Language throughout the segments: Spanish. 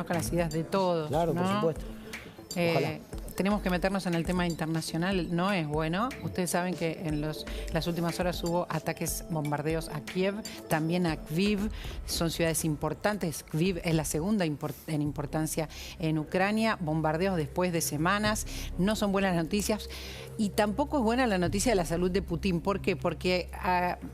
Con las ideas de todos. Claro, ¿no? por supuesto. Ojalá. Tenemos que meternos en el tema internacional, no es bueno. Ustedes saben que en las últimas horas hubo ataques, bombardeos a Kiev, también a Lviv, son ciudades importantes. Lviv es la segunda en importancia en Ucrania, bombardeos después de semanas, no son buenas noticias. Y tampoco es buena la noticia de la salud de Putin. ¿Por qué? Porque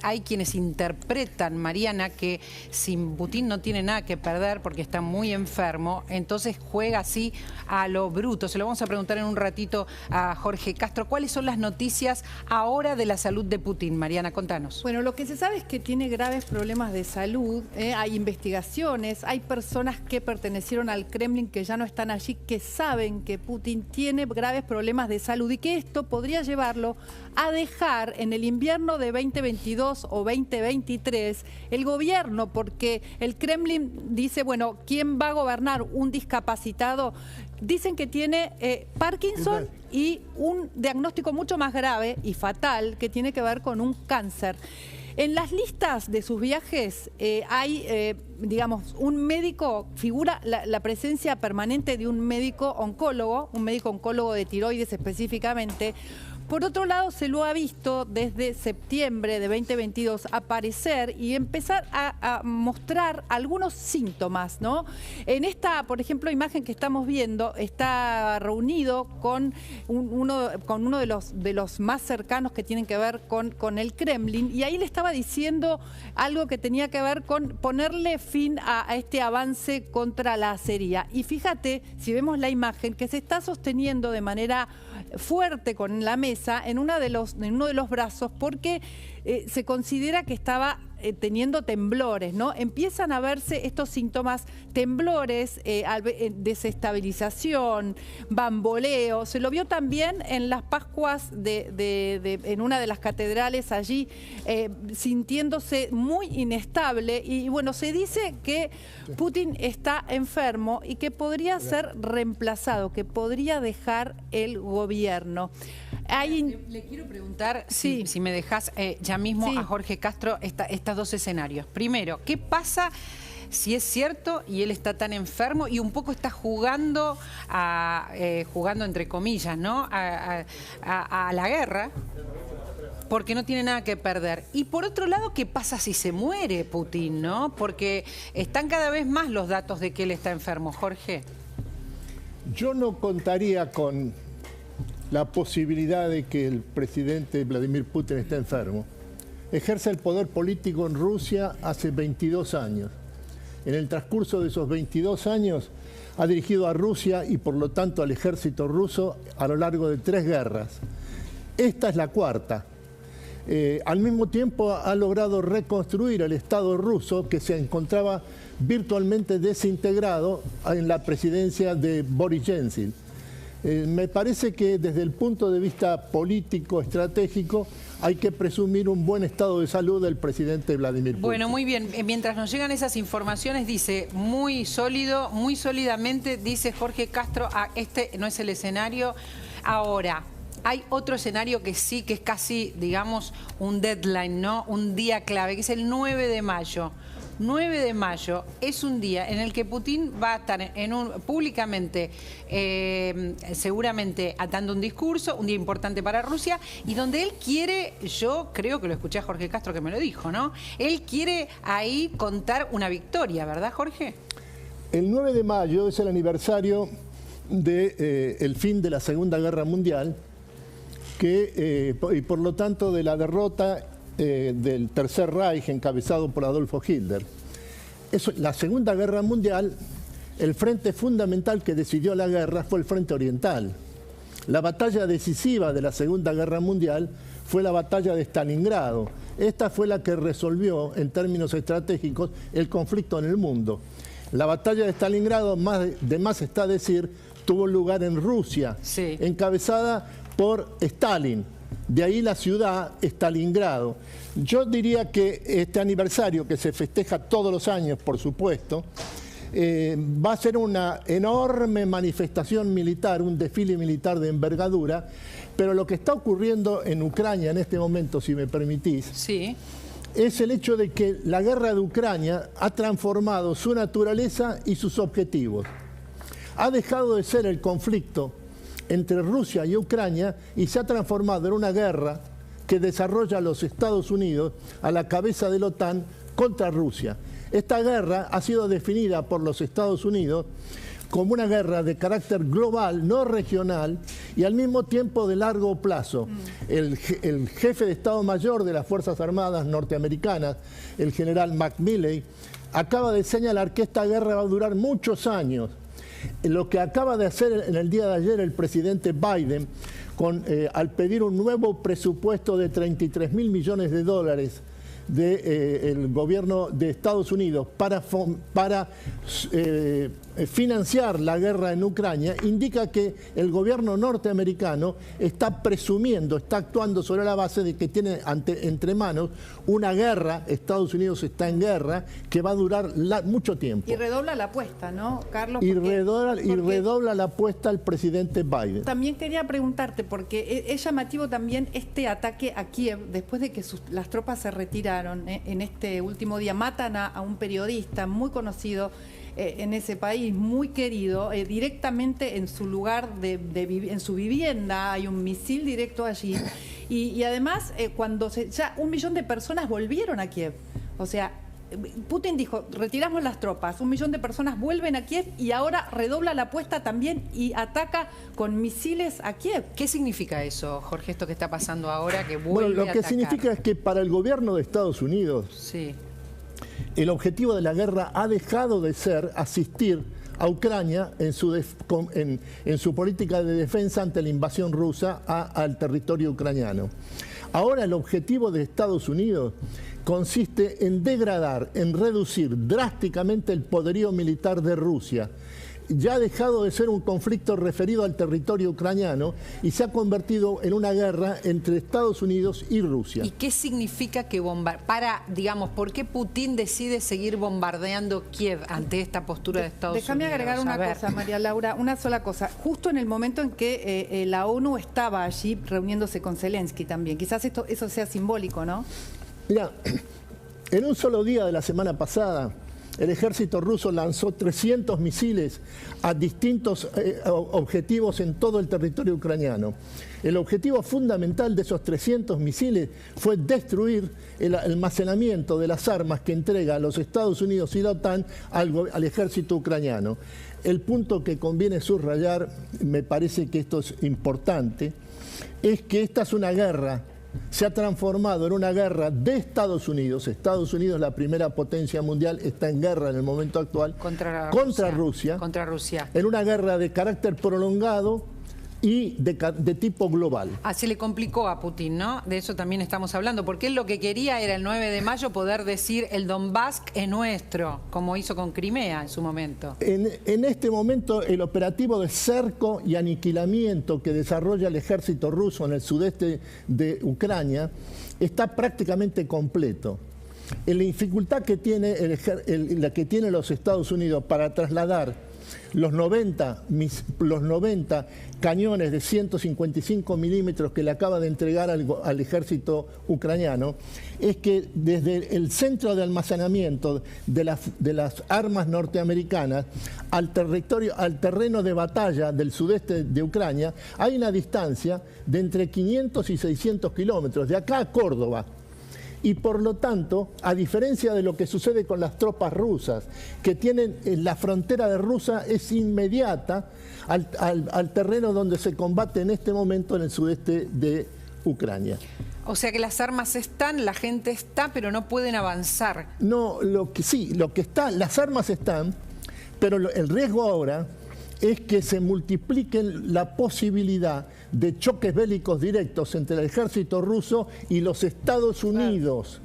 hay quienes interpretan, Mariana, que si Putin no tiene nada que perder porque está muy enfermo, entonces juega así a lo bruto. Se lo vamos a preguntar en un ratito a Jorge Castro. ¿Cuáles son las noticias ahora de la salud de Putin? Mariana, contanos. Bueno, lo que se sabe es que tiene graves problemas de salud. Hay investigaciones, hay personas que pertenecieron al Kremlin que ya no están allí, que saben que Putin tiene graves problemas de salud y que esto podría llevarlo a dejar en el invierno de 2022 o 2023 el gobierno, porque el Kremlin dice, bueno, ¿quién va a gobernar? ¿Un discapacitado? Dicen que tiene Parkinson y un diagnóstico mucho más grave y fatal que tiene que ver con un cáncer. En las listas de sus viajes hay, digamos, un médico, figura la presencia permanente de un médico oncólogo de tiroides específicamente. Por otro lado, se lo ha visto desde septiembre de 2022 aparecer y empezar a mostrar algunos síntomas, ¿no? En esta, por ejemplo, imagen que estamos viendo, está reunido con uno de los más cercanos que tienen que ver con el Kremlin, y ahí le estaba diciendo algo que tenía que ver con ponerle fin a este avance contra la acería. Y fíjate, si vemos la imagen, que se está sosteniendo de manera fuerte con la mesa en uno de los brazos, porque se considera que estaba teniendo temblores, ¿no? Empiezan a verse estos síntomas, temblores, desestabilización, bamboleo. Se lo vio también en las Pascuas en una de las catedrales allí, sintiéndose muy inestable. Y bueno, se dice que Putin está enfermo y que podría ser reemplazado, que podría dejar el gobierno. Le quiero preguntar, si me dejas ya mismo a Jorge Castro, estos dos escenarios. Primero, ¿qué pasa si es cierto y él está tan enfermo y un poco está jugando, jugando entre comillas, ¿no? a la guerra? Porque no tiene nada que perder. Y por otro lado, ¿qué pasa si se muere Putin, no? Porque están cada vez más los datos de que él está enfermo. Jorge. Yo no contaría con la posibilidad de que el presidente Vladimir Putin esté enfermo. Ejerce el poder político en Rusia hace 22 años. En el transcurso de esos 22 años ha dirigido a Rusia y por lo tanto al ejército ruso a lo largo de 3 guerras. Esta es la cuarta. Al mismo tiempo ha logrado reconstruir el Estado ruso, que se encontraba virtualmente desintegrado en la presidencia de Boris Yeltsin. Me parece que desde el punto de vista político, estratégico, hay que presumir un buen estado de salud del presidente Vladimir Putin. Bueno, muy bien. Mientras nos llegan esas informaciones, dice muy sólido, muy sólidamente, dice Jorge Castro, este no es el escenario. Ahora, hay otro escenario que sí, que es casi, digamos, un deadline, ¿no? Un día clave, que es el 9 de mayo. 9 de mayo es un día en el que Putin va a estar públicamente, seguramente dando un discurso, un día importante para Rusia, y donde él quiere, yo creo que lo escuché a Jorge Castro que me lo dijo, ¿no? Él quiere ahí contar una victoria, ¿verdad, Jorge? El 9 de mayo es el aniversario del fin de la Segunda Guerra Mundial, y por lo tanto de la derrota del Tercer Reich encabezado por Adolfo Hitler. La Segunda Guerra Mundial, el frente fundamental que decidió la guerra fue el frente oriental. La batalla decisiva de la Segunda Guerra Mundial fue la batalla de Stalingrado. Esta fue la que resolvió en términos estratégicos el conflicto en el mundo. La batalla de Stalingrado, de más está decir, tuvo lugar en Rusia, encabezada por Stalin. De ahí la ciudad Stalingrado. Yo diría que este aniversario, que se festeja todos los años, por supuesto, va a ser una enorme manifestación militar, un desfile militar de envergadura, pero lo que está ocurriendo en Ucrania en este momento, si me permitís, es el hecho de que la guerra de Ucrania ha transformado su naturaleza y sus objetivos. Ha dejado de ser el conflicto entre Rusia y Ucrania y se ha transformado en una guerra que desarrolla los Estados Unidos a la cabeza de la OTAN contra Rusia. Esta guerra ha sido definida por los Estados Unidos como una guerra de carácter global, no regional, y al mismo tiempo de largo plazo. El jefe de Estado Mayor de las Fuerzas Armadas norteamericanas, el general McMilley, acaba de señalar que esta guerra va a durar muchos años. Lo que acaba de hacer en el día de ayer el presidente Biden, al pedir un nuevo presupuesto de 33.000 millones de dólares del gobierno de Estados Unidos para financiar la guerra en Ucrania, indica que el gobierno norteamericano está presumiendo, está actuando sobre la base de que tiene entre manos una guerra, Estados Unidos está en guerra, que va a durar mucho tiempo. Y redobla la apuesta, ¿no, Carlos? Y redobla la apuesta al presidente Biden. También quería preguntarte, porque es llamativo también este ataque a Kiev, después de que las tropas se retiraron en este último día, matan a un periodista muy conocido en ese país, muy querido, directamente en su lugar, en su vivienda, hay un misil directo allí. Y además, ya 1 millón de personas volvieron a Kiev. O sea, Putin dijo, retiramos las tropas, 1 millón de personas vuelven a Kiev y ahora redobla la apuesta también y ataca con misiles a Kiev. ¿Qué significa eso, Jorge, esto que está pasando ahora, que vuelve Bueno, lo que a atacar? significa es que para el gobierno de Estados Unidos, sí, el objetivo de la guerra ha dejado de ser asistir a Ucrania en su política de defensa ante la invasión rusa al territorio ucraniano. Ahora el objetivo de Estados Unidos consiste en degradar, en reducir drásticamente el poderío militar de Rusia. Ya ha dejado de ser un conflicto referido al territorio ucraniano y se ha convertido en una guerra entre Estados Unidos y Rusia. ¿Y qué significa que por qué Putin decide seguir bombardeando Kiev ante esta postura de Estados Unidos? Déjame agregar una cosa, María Laura, una sola cosa. Justo en el momento en que la ONU estaba allí reuniéndose con Zelensky también. Quizás eso sea simbólico, ¿no? Mira, en un solo día de la semana pasada, el ejército ruso lanzó 300 misiles a distintos objetivos en todo el territorio ucraniano. El objetivo fundamental de esos 300 misiles fue destruir el almacenamiento de las armas que entrega los Estados Unidos y la OTAN al ejército ucraniano. El punto que conviene subrayar, me parece que esto es importante, es que esta es una guerra. Se ha transformado en una guerra de Estados Unidos. Estados Unidos, la primera potencia mundial, está en guerra en el momento actual contra Rusia. En una guerra de carácter prolongado y de tipo global. Se le complicó a Putin, ¿no? De eso también estamos hablando, porque él lo que quería era el 9 de mayo poder decir el Donbass es nuestro, como hizo con Crimea en su momento. En este momento el operativo de cerco y aniquilamiento que desarrolla el ejército ruso en el sudeste de Ucrania está prácticamente completo. La dificultad que tiene la que tienen los Estados Unidos para trasladar los 90 cañones de 155 milímetros que le acaba de entregar al ejército ucraniano es que desde el centro de almacenamiento de las armas norteamericanas al terreno de batalla del sudeste de Ucrania hay una distancia de entre 500 y 600 kilómetros, de acá a Córdoba. Y por lo tanto, a diferencia de lo que sucede con las tropas rusas, que tienen la frontera de Rusia es inmediata al terreno donde se combate en este momento en el sudeste de Ucrania. O sea que las armas están, la gente está, pero no pueden avanzar. No, las armas están, pero el riesgo ahora es que se multipliquen la posibilidad de choques bélicos directos entre el ejército ruso y los Estados Unidos.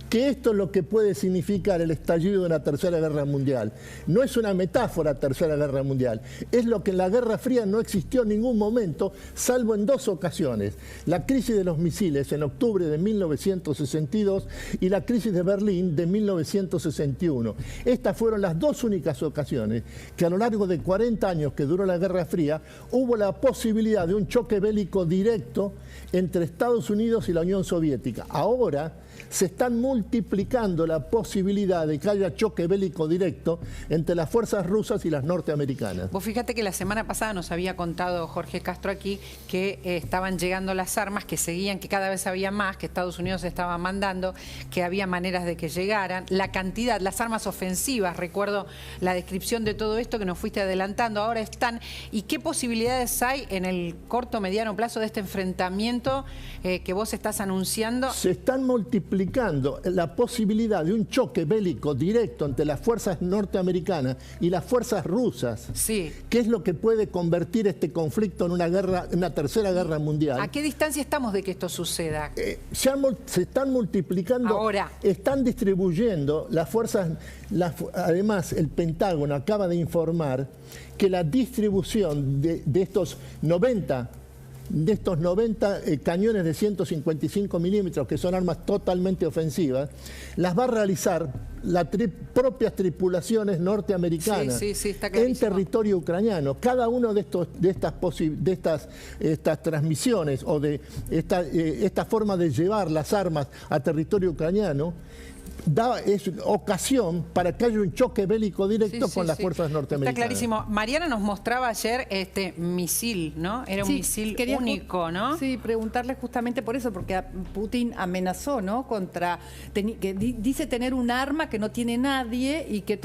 Que esto es lo que puede significar el estallido de una tercera guerra mundial. No es una metáfora tercera guerra mundial, es lo que en la Guerra Fría no existió en ningún momento, salvo en 2 ocasiones. La crisis de los misiles en octubre de 1962 y la crisis de Berlín de 1961. Estas fueron las 2 únicas ocasiones que a lo largo de 40 años que duró la Guerra Fría hubo la posibilidad de un choque bélico directo entre Estados Unidos y la Unión Soviética. Ahora se están multiplicando la posibilidad de que haya choque bélico directo entre las fuerzas rusas y las norteamericanas. Vos fíjate que la semana pasada nos había contado Jorge Castro aquí que estaban llegando las armas, que seguían, que cada vez había más, que Estados Unidos estaba mandando, que había maneras de que llegaran, la cantidad, las armas ofensivas, recuerdo la descripción de todo esto que nos fuiste adelantando, ahora están, y qué posibilidades hay en el corto, mediano plazo de este enfrentamiento que vos estás anunciando. Se están multiplicando la posibilidad de un choque bélico directo entre las fuerzas norteamericanas y las fuerzas rusas. Sí. ¿Qué es lo que puede convertir este conflicto en una tercera guerra mundial? ¿A qué distancia estamos de que esto suceda? Se están multiplicando, ahora. Están distribuyendo las fuerzas, además el Pentágono acaba de informar que la distribución de estos 90 cañones de 155 milímetros, que son armas totalmente ofensivas, las va a realizar las propias tripulaciones norteamericanas en territorio ucraniano. Cada uno de estas transmisiones o de esta forma de llevar las armas a territorio ucraniano es ocasión para que haya un choque bélico directo con las fuerzas norteamericanas. Está clarísimo. Mariana nos mostraba ayer este misil, ¿no? Era un misil único, ¿no? Sí, preguntarle justamente por eso, porque Putin amenazó, ¿no? Que dice tener un arma que no tiene nadie y que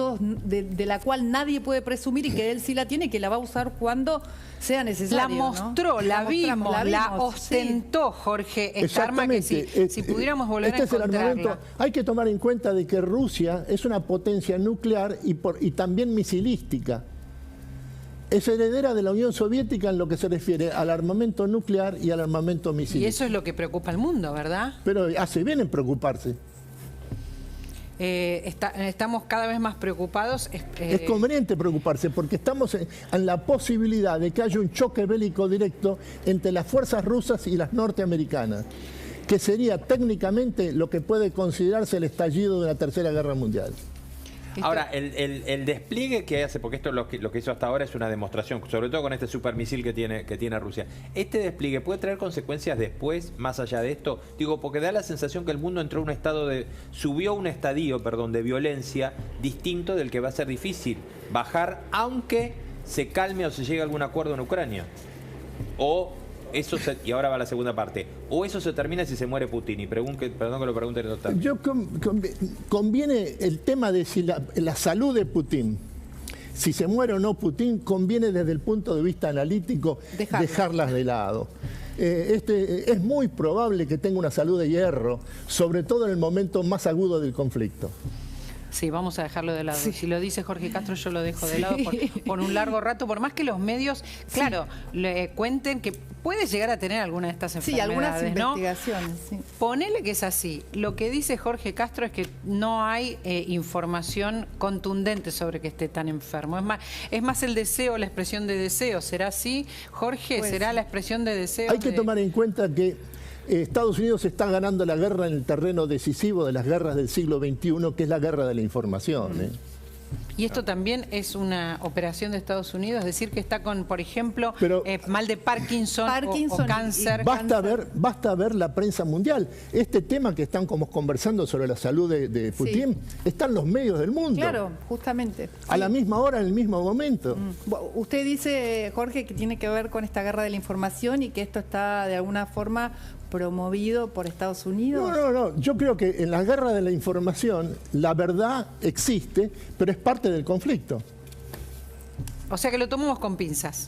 de la cual nadie puede presumir y que él sí la tiene y que la va a usar cuando sea necesario. La mostró, ¿no? la vimos, la ostentó, Jorge, esta arma que si pudiéramos volver a encontrarla. Hay que tomar en cuenta de que Rusia es una potencia nuclear y también misilística. Es heredera de la Unión Soviética en lo que se refiere al armamento nuclear y al armamento misilístico. Y eso es lo que preocupa al mundo, ¿verdad? Pero hace bien en preocuparse. Estamos cada vez más preocupados. Es conveniente preocuparse porque estamos en la posibilidad de que haya un choque bélico directo entre las fuerzas rusas y las norteamericanas, que sería técnicamente lo que puede considerarse el estallido de la Tercera Guerra Mundial. Ahora, el despliegue que hace, porque esto lo que hizo hasta ahora es una demostración, sobre todo con este supermisil que tiene Rusia. ¿Este despliegue puede traer consecuencias después, más allá de esto? Digo, porque da la sensación que el mundo entró a un estado subió a un estadio, de violencia distinto del que va a ser difícil bajar, aunque se calme o se llegue a algún acuerdo en Ucrania. Y ahora va la segunda parte. O eso se termina si se muere Putin. Y perdón que lo pregunte en total. Conviene el tema de si la salud de Putin, si se muere o no Putin, conviene desde el punto de vista analítico dejarlas de lado. Es muy probable que tenga una salud de hierro, sobre todo en el momento más agudo del conflicto. Sí, vamos a dejarlo de lado. Sí. Si lo dice Jorge Castro, yo lo dejo de lado por un largo rato, por más que los medios, claro, le cuenten que puede llegar a tener alguna de estas enfermedades. Sí, algunas investigaciones. ¿No? Sí. Ponele que es así. Lo que dice Jorge Castro es que no hay información contundente sobre que esté tan enfermo. Es más el deseo, la expresión de deseo. ¿Será así, Jorge? Pues, ¿Será la expresión de deseo? Hay que tomar en cuenta que Estados Unidos está ganando la guerra en el terreno decisivo de las guerras del siglo XXI, que es la guerra de la información. Y esto también es una operación de Estados Unidos, es decir, que está con, por ejemplo, mal de Parkinson o cáncer. Basta ver la prensa mundial. Este tema que están como conversando sobre la salud de Putin, está en los medios del mundo. Claro, justamente. A la misma hora, en el mismo momento. Usted dice, Jorge, que tiene que ver con esta guerra de la información y que esto está de alguna forma promovido por Estados Unidos. No. Yo creo que en la guerra de la información la verdad existe, pero es parte del conflicto. O sea que lo tomamos con pinzas.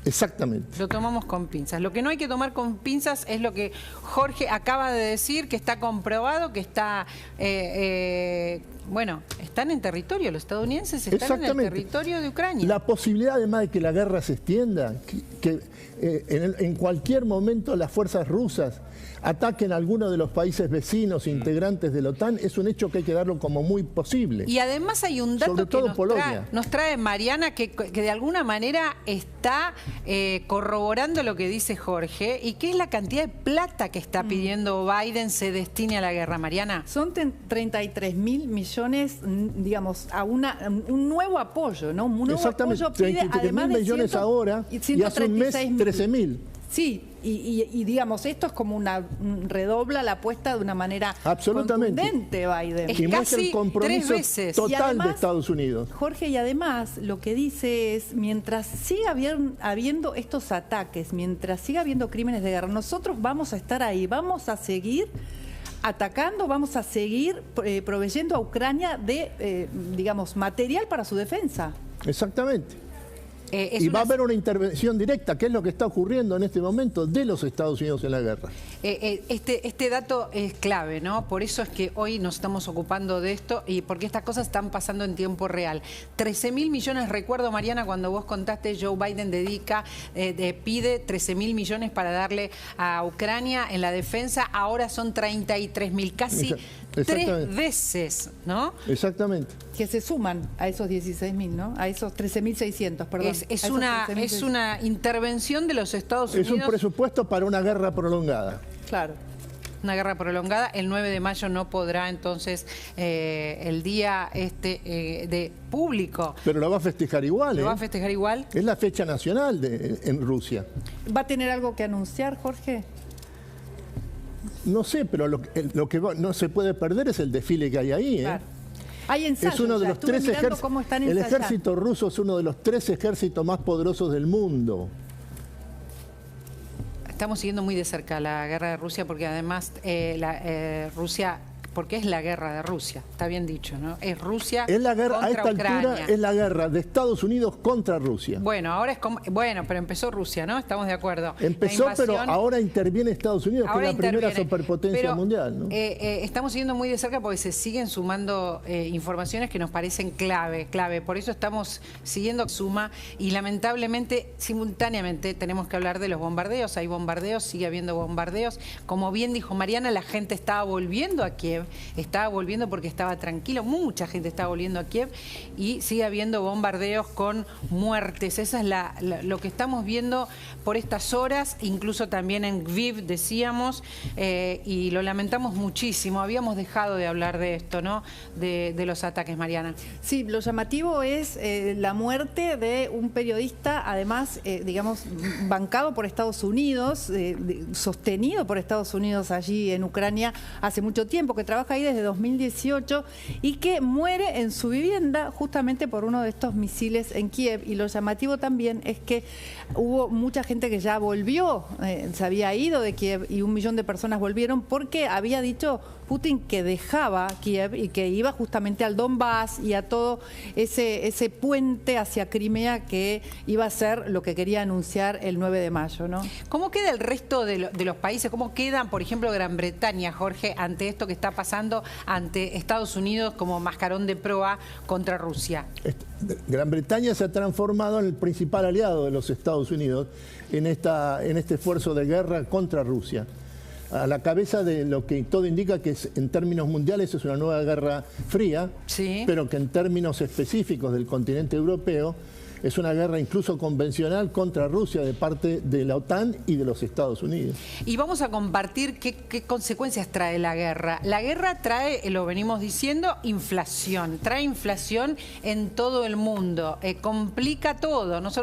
Exactamente. Lo tomamos con pinzas. Lo que no hay que tomar con pinzas es lo que Jorge acaba de decir, que está comprobado, que está... bueno, están en territorio, los estadounidenses están en el territorio de Ucrania. La posibilidad además de que la guerra se extienda, que en cualquier momento las fuerzas rusas ataquen a alguno de los países vecinos integrantes de la OTAN, es un hecho que hay que darlo como muy posible. Y además hay un dato que nos trae Mariana, que de alguna manera está corroborando lo que dice Jorge, y que es la cantidad de plata que está pidiendo Biden se destine a la guerra. Mariana. Son 33.000 millones, digamos, a un nuevo apoyo, ¿no? Un nuevo apoyo pide, además de millones ahora, y hace un mes 13.000. Sí, y digamos, esto es como redobla la apuesta de una manera absolutamente contundente, Biden. Es y muestra casi el compromiso 3 veces. total además, de Estados Unidos. Jorge, y además lo que dice es, mientras siga habiendo estos ataques, mientras siga habiendo crímenes de guerra, nosotros vamos a estar ahí, vamos a seguir atacando, vamos a seguir proveyendo a Ucrania de, digamos, material para su defensa. Exactamente. Y va a haber una intervención directa, que es lo que está ocurriendo en este momento de los Estados Unidos en la guerra. Este dato es clave, ¿no? Por eso es que hoy nos estamos ocupando de esto y porque estas cosas están pasando en tiempo real. 13.000 millones, recuerdo, Mariana, cuando vos contaste, Joe Biden pide 13.000 millones para darle a Ucrania en la defensa, ahora son 33.000, casi 3 veces, ¿no? Exactamente. Que se suman a esos 16.000, ¿no? A esos 13.600, perdón. Es una intervención de los Estados Unidos. Es un presupuesto para una guerra prolongada. Claro. Una guerra prolongada. El 9 de mayo no podrá entonces el día de público. Pero lo va a festejar igual. ¿Lo va a festejar igual? Es la fecha nacional en Rusia. ¿Va a tener algo que anunciar, Jorge? No sé, pero lo que no se puede perder es el desfile que hay ahí. Claro. Hay ensayos. Es uno de los 3 ejércitos. El ejército ruso es uno de los 3 ejércitos más poderosos del mundo. Estamos siguiendo muy de cerca la guerra de Rusia porque además Rusia, porque es la guerra de Rusia, está bien dicho, ¿no? Es Rusia es la guerra, contra a esta Ucrania. altura es la guerra de Estados Unidos contra Rusia. Bueno, ahora es como, pero empezó Rusia, ¿no? Estamos de acuerdo. Empezó, pero ahora interviene Estados Unidos, que es la primera superpotencia mundial, ¿no? Estamos siguiendo muy de cerca porque se siguen sumando informaciones que nos parecen clave. Por eso estamos siguiendo suma y lamentablemente, simultáneamente, tenemos que hablar de los bombardeos. Hay bombardeos, sigue habiendo bombardeos. Como bien dijo Mariana, la gente estaba volviendo a Kiev. Estaba volviendo porque estaba tranquilo, mucha gente estaba volviendo a Kiev y sigue habiendo bombardeos con muertes. Esa es lo que estamos viendo por estas horas, incluso también en Lviv, decíamos, y lo lamentamos muchísimo. Habíamos dejado de hablar de esto, ¿no? De los ataques, Mariana. Sí, lo llamativo es la muerte de un periodista, además, digamos, bancado por Estados Unidos, sostenido por Estados Unidos allí en Ucrania hace mucho tiempo, que trabaja ahí desde 2018 y que muere en su vivienda justamente por uno de estos misiles en Kiev. Y lo llamativo también es que hubo mucha gente que ya volvió, se había ido de Kiev y 1 millón de personas volvieron porque había dicho Putin que dejaba Kiev y que iba justamente al Donbass y a todo ese puente hacia Crimea que iba a ser lo que quería anunciar el 9 de mayo, ¿no? ¿Cómo queda el resto de los países? ¿Cómo quedan, por ejemplo, Gran Bretaña, Jorge, ante esto que está pasando ante Estados Unidos como mascarón de proa contra Rusia? Gran Bretaña se ha transformado en el principal aliado de los Estados Unidos en este esfuerzo de guerra contra Rusia. A la cabeza de lo que todo indica que en términos mundiales es una nueva guerra fría, sí, pero que en términos específicos del continente europeo es una guerra incluso convencional contra Rusia de parte de la OTAN y de los Estados Unidos. Y vamos a compartir qué consecuencias trae la guerra. La guerra trae, lo venimos diciendo, inflación. Trae inflación en todo el mundo. Complica todo. Nosotros